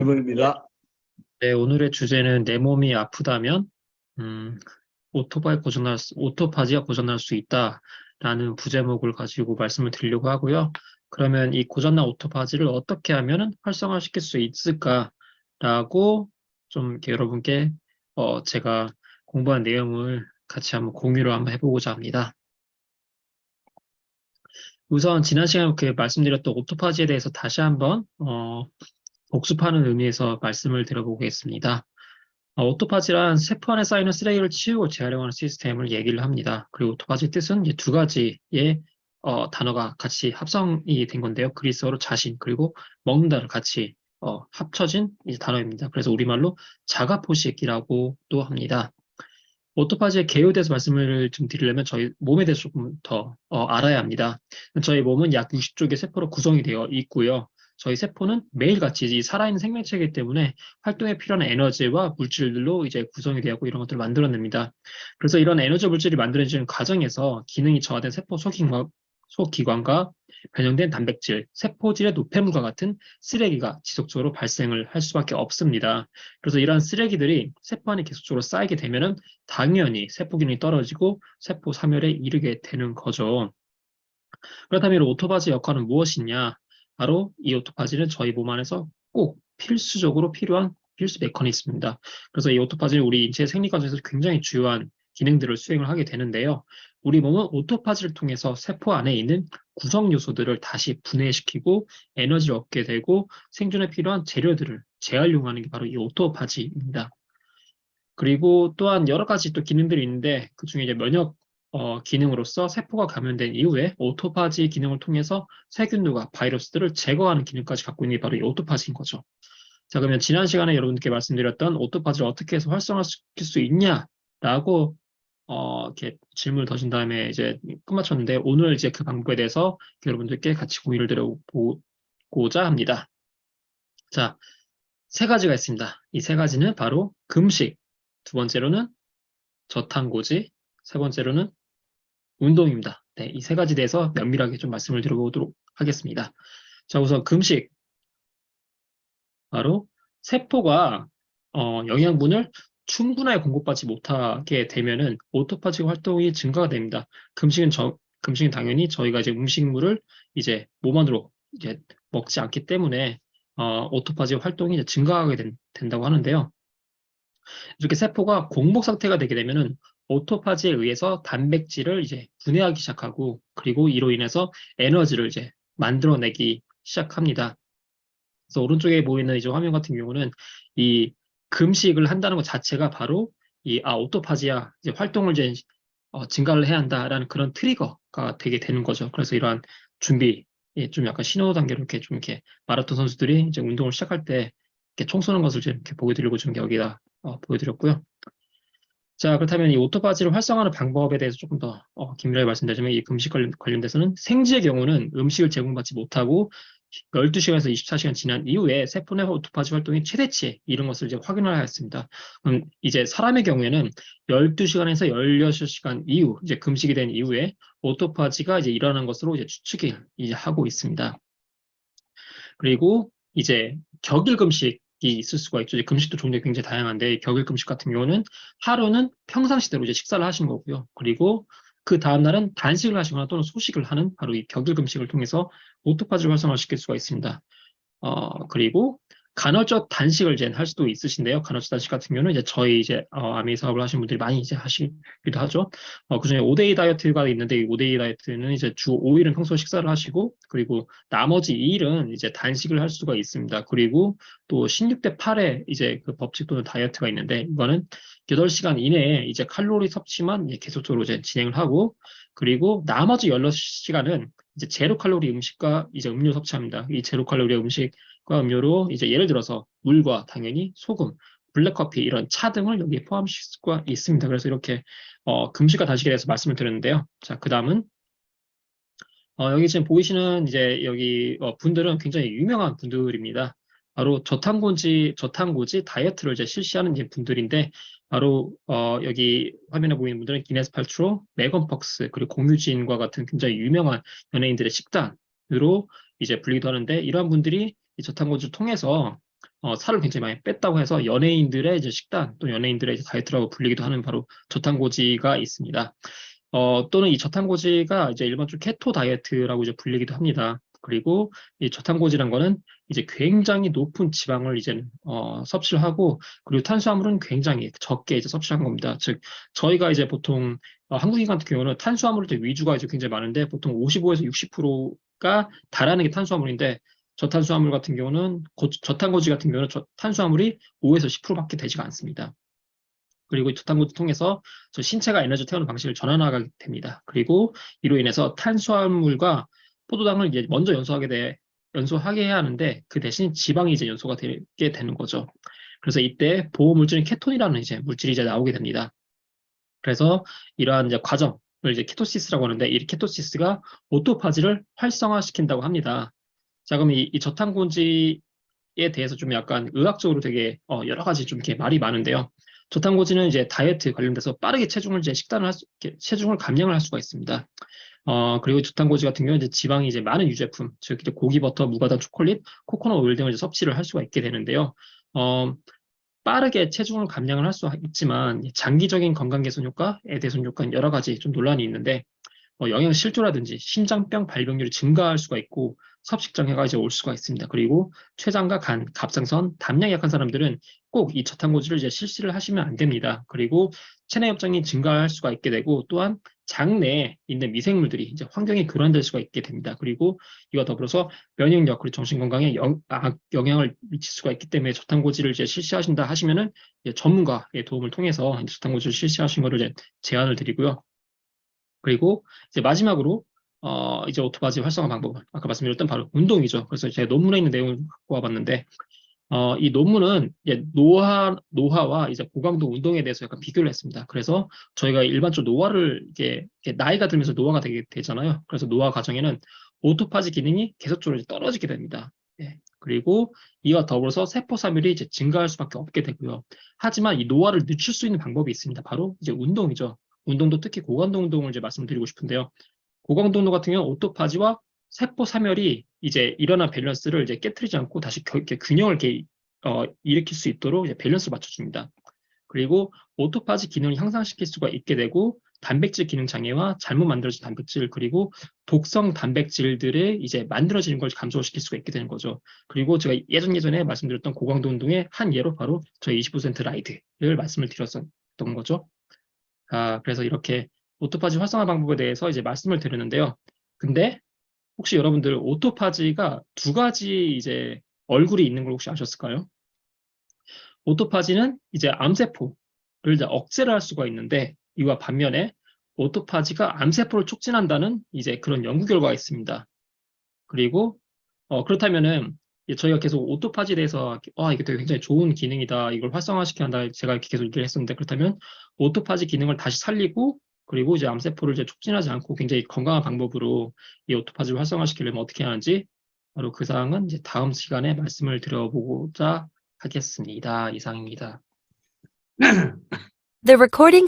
질문입니다. 네, 오늘의 주제는 내 몸이 아프다면, 음, 오토파지가 고장날 수 있다라는 부제목을 가지고 말씀을 드리려고 하고요. 그러면 이 고장난 오토파지를 어떻게 하면 활성화시킬 수 있을까라고 좀 이렇게 여러분께 제가 공부한 내용을 같이 한번 공유를 한번 해보고자 합니다. 우선 지난 시간에 말씀드렸던 오토파지에 대해서 다시 한번 복습하는 의미에서 말씀을 드려보겠습니다. 오토파지란 세포 안에 쌓이는 쓰레기를 치우고 재활용하는 시스템을 얘기를 합니다. 그리고 오토파지의 뜻은 이제 두 가지의 단어가 같이 합성이 된 건데요. 그리스어로 자신 그리고 먹는다를 같이 합쳐진 이제 단어입니다. 그래서 우리말로 자가포식이라고도 합니다. 오토파지의 개요에 대해서 말씀을 좀 드리려면 저희 몸에 대해서 조금 더 알아야 합니다. 저희 몸은 약 60쪽의 세포로 구성이 되어 있고요. 저희 세포는 매일같이 이 살아있는 생명체이기 때문에 활동에 필요한 에너지와 물질들로 이제 구성이 되었고 이런 것들을 만들어냅니다. 그래서 이런 에너지 물질이 만들어지는 과정에서 기능이 저하된 세포 소기관과 변형된 단백질, 세포질의 노폐물과 같은 쓰레기가 지속적으로 발생을 할 수밖에 없습니다. 그래서 이러한 쓰레기들이 세포 안에 계속적으로 쌓이게 되면은 당연히 세포 기능이 떨어지고 세포 사멸에 이르게 되는 거죠. 그렇다면 오토파지 역할은 무엇이냐? 바로 이 오토파지는 저희 몸 안에서 꼭 필수적으로 필요한 필수 메커니즘입니다. 그래서 이 오토파지는 우리 인체의 생리 과정에서 굉장히 주요한 기능들을 수행을 하게 되는데요. 우리 몸은 오토파지를 통해서 세포 안에 있는 구성 요소들을 다시 분해시키고 에너지를 얻게 되고 생존에 필요한 재료들을 재활용하는 게 바로 이 오토파지입니다. 그리고 또한 여러 가지 또 기능들이 있는데 그중에 이제 면역 기능으로서 세포가 감염된 이후에 오토파지 기능을 통해서 세균들과 바이러스들을 제거하는 기능까지 갖고 있는 게 바로 이 오토파지인 거죠. 자, 그러면 지난 시간에 여러분께 말씀드렸던 오토파지를 어떻게 해서 활성화시킬 수 있냐라고 이렇게 질문을 더신 다음에 이제 끝마쳤는데 오늘 이제 그 방법에 대해서 여러분들께 같이 공유를 드려보고자 합니다. 자, 세 가지가 있습니다. 이 세 가지는 바로 금식, 두 번째로는 저탄고지, 세 번째로는 운동입니다. 네, 이 세 가지 대해서 면밀하게 좀 말씀을 드려보도록 하겠습니다. 자, 우선 금식. 바로 세포가 영양분을 충분하게 공급받지 못하게 되면은 오토파지 활동이 증가가 됩니다. 금식은 당연히 저희가 이제 음식물을 이제 몸 안으로 이제 먹지 않기 때문에 오토파지 활동이 이제 증가하게 된다고 하는데요. 이렇게 세포가 공복 상태가 되게 되면은 오토파지에 의해서 단백질을 이제 분해하기 시작하고 그리고 이로 인해서 에너지를 이제 만들어내기 시작합니다. 그래서 오른쪽에 보이는 이제 화면 같은 경우는 이 금식을 한다는 것 자체가 바로 오토파지야 이제 활동을 이제 증가를 해야 한다라는 그런 트리거가 되게 되는 거죠. 그래서 이러한 준비, 좀 약간 신호 단계로 이렇게 마라톤 선수들이 이제 운동을 시작할 때 이렇게 총 쏘는 것을 이렇게 보여드리고 좀 여기다 보여드렸고요. 자, 그렇다면 이 오토파지를 활성화하는 방법에 대해서 조금 더 긴밀하게 말씀드리자면 이 금식 관련돼서는 생지의 경우는 음식을 제공받지 못하고 12시간에서 24시간 지난 이후에 세포 내 오토파지 활동이 최대치에 이른 것을 이제 확인을 하였습니다. 그럼 이제 사람의 경우에는 12시간에서 16시간 이후, 이제 금식이 된 이후에 오토파지가 이제 일어나는 것으로 이제 추측이 이제 하고 있습니다. 그리고 이제 격일 금식이 있을 수가 있죠. 이제 금식도 종류가 굉장히 다양한데 격일 금식 같은 경우는 하루는 평상시대로 이제 식사를 하시는 거고요. 그리고 그 다음날은 단식을 하시거나 또는 소식을 하는 바로 이 격일 금식을 통해서 오토파지를 활성화시킬 수가 있습니다. 그리고 간헐적 단식을 이제 할 수도 있으신데요. 간헐적 단식 같은 경우는 이제 저희 이제 아미 사업을 하시는 분들이 많이 이제 하시기도 하죠. 그중에 5데이 다이어트가 있는데 이 5데이 다이어트는 이제 주 5일은 평소 식사를 하시고 그리고 나머지 2일은 이제 단식을 할 수가 있습니다. 그리고 또 16대 8의 이제 그 법칙 또는 다이어트가 있는데 이거는 8시간 이내에 이제 칼로리 섭취만 이제 계속적으로 이제 진행을 하고 그리고 나머지 16시간은 이제 제로 칼로리 음식과 이제 음료 섭취합니다. 이 제로 칼로리 음식과 음료로 이제 예를 들어서 물과 당연히 소금, 블랙커피 이런 차 등을 여기에 포함시킬 수가 있습니다. 그래서 이렇게 금식과 단식에 대해서 말씀을 드렸는데요. 자, 그 다음은 여기 지금 보이시는 이제 여기 분들은 굉장히 유명한 분들입니다. 바로 저탄고지 다이어트를 이제 실시하는 이제 분들인데 바로 여기 화면에 보이는 분들은 기네스 팔트로, 메건 퍽스 그리고 공유진과 같은 굉장히 유명한 연예인들의 식단으로 이제 불리기도 하는데 이러한 분들이 이 저탄고지를 통해서 살을 굉장히 많이 뺐다고 해서 연예인들의 이제 식단 또 연예인들의 이제 다이어트라고 불리기도 하는 바로 저탄고지가 있습니다. 또는 이 저탄고지가 이제 일반적으로 케토 다이어트라고 이제 불리기도 합니다. 그리고 이 저탄고지란 거는 이제 굉장히 높은 지방을 이제 섭취를 하고 그리고 탄수화물은 굉장히 적게 이제 섭취한 겁니다. 즉 저희가 이제 보통 한국인 같은 경우는 탄수화물 위주가 이제 굉장히 많은데 보통 55에서 60%가 달하는 게 탄수화물인데 저탄수화물 같은 경우는 저탄고지 같은 경우는 탄수화물이 5에서 10%밖에 되지가 않습니다. 그리고 이 저탄고지 통해서 저 신체가 에너지 태우는 방식을 전환하게 됩니다. 그리고 이로 인해서 탄수화물과 포도당을 이제 먼저 연소하게 해야 하는데 그 대신 지방이 이제 연소가 되게 되는 거죠. 그래서 이때 보호 물질인 케톤이라는 이제 물질이 이제 나오게 됩니다. 그래서 이러한 이제 과정을 이제 케토시스라고 하는데 이 케토시스가 오토파지를 활성화시킨다고 합니다. 자, 그럼 이 저탄고지에 대해서 좀 약간 의학적으로 되게 여러 가지 좀 이렇게 말이 많은데요. 저탄고지는 이제 다이어트 관련돼서 빠르게 체중을 이제 체중을 감량을 할 수가 있습니다. 그리고 저탄고지 같은 경우는 이제 지방이 이제 많은 유제품, 즉 이제 고기, 버터, 무가당, 초콜릿, 코코넛 오일 등을 이제 섭취를 할 수가 있게 되는데요. 빠르게 체중을 감량을 할 수 있지만 장기적인 건강 개선 효과에 대해서는 약간 여러 가지 좀 논란이 있는데 영양 실조라든지 심장병 발병률이 증가할 수가 있고 섭식장애가 이제 올 수가 있습니다. 그리고 췌장과 간, 갑상선, 담량이 약한 사람들은 꼭 이 저탄고지를 이제 실시를 하시면 안 됩니다. 그리고 체내 협장이 증가할 수가 있게 되고 또한 장 내에 있는 미생물들이 이제 환경이 교란될 수가 있게 됩니다. 그리고 이와 더불어서 면역력 그리고 정신 건강에 영향을 미칠 수가 있기 때문에 저탄고지를 이제 실시하신다 하시면은 전문가의 도움을 통해서 저탄고지를 실시하신 거를 이제 제안을 드리고요. 그리고 이제 마지막으로 이제 오토바지 활성화 방법은 아까 말씀드렸던 바로 운동이죠. 그래서 제가 논문에 있는 내용을 갖고 와봤는데 이 논문은 이제 노화와 이제 고강도 운동에 대해서 약간 비교를 했습니다. 그래서 저희가 일반적으로 노화를 이렇게 나이가 들면서 노화가 되잖아요. 그래서 노화 과정에는 오토파지 기능이 계속적으로 이제 떨어지게 됩니다. 예. 그리고 이와 더불어서 세포 사멸이 이제 증가할 수밖에 없게 되고요. 하지만 이 노화를 늦출 수 있는 방법이 있습니다. 바로 이제 운동이죠. 운동도 특히 고강도 운동을 이제 말씀드리고 싶은데요. 고강도 운동 같은 경우는 오토파지와 세포 사멸이 이제 일어난 밸런스를 이제 깨트리지 않고 다시 이렇게 균형을 이렇게 일으킬 수 있도록 이제 밸런스를 맞춰줍니다. 그리고 오토파지 기능을 향상시킬 수가 있게 되고 단백질 기능 장애와 잘못 만들어진 단백질 그리고 독성 단백질들의 이제 만들어지는 걸 감소시킬 수가 있게 되는 거죠. 그리고 제가 예전에 말씀드렸던 고강도 운동의 한 예로 바로 저희 20% 라이드를 말씀을 드렸었던 거죠. 그래서 이렇게 오토파지 활성화 방법에 대해서 이제 말씀을 드렸는데요. 근데 혹시 여러분들 오토파지가 두 가지 이제 얼굴이 있는 걸 혹시 아셨을까요? 오토파지는 이제 암세포를 이제 억제를 할 수가 있는데 이와 반면에 오토파지가 암세포를 촉진한다는 이제 그런 연구 결과가 있습니다. 그리고 그렇다면은 저희가 계속 오토파지에 대해서 이게 되게 굉장히 좋은 기능이다. 이걸 활성화시켜야 한다. 제가 이렇게 계속 얘기를 했었는데 그렇다면 오토파지 기능을 다시 살리고 그리고 이제 암세포를 이제 촉진하지 않고 굉장히 건강한 방법으로 이 오토파지를 활성화시키려면 어떻게 하는지 바로 그 사항은 이제 다음 시간에 말씀을 드려보고자 하겠습니다. 이상입니다. The recording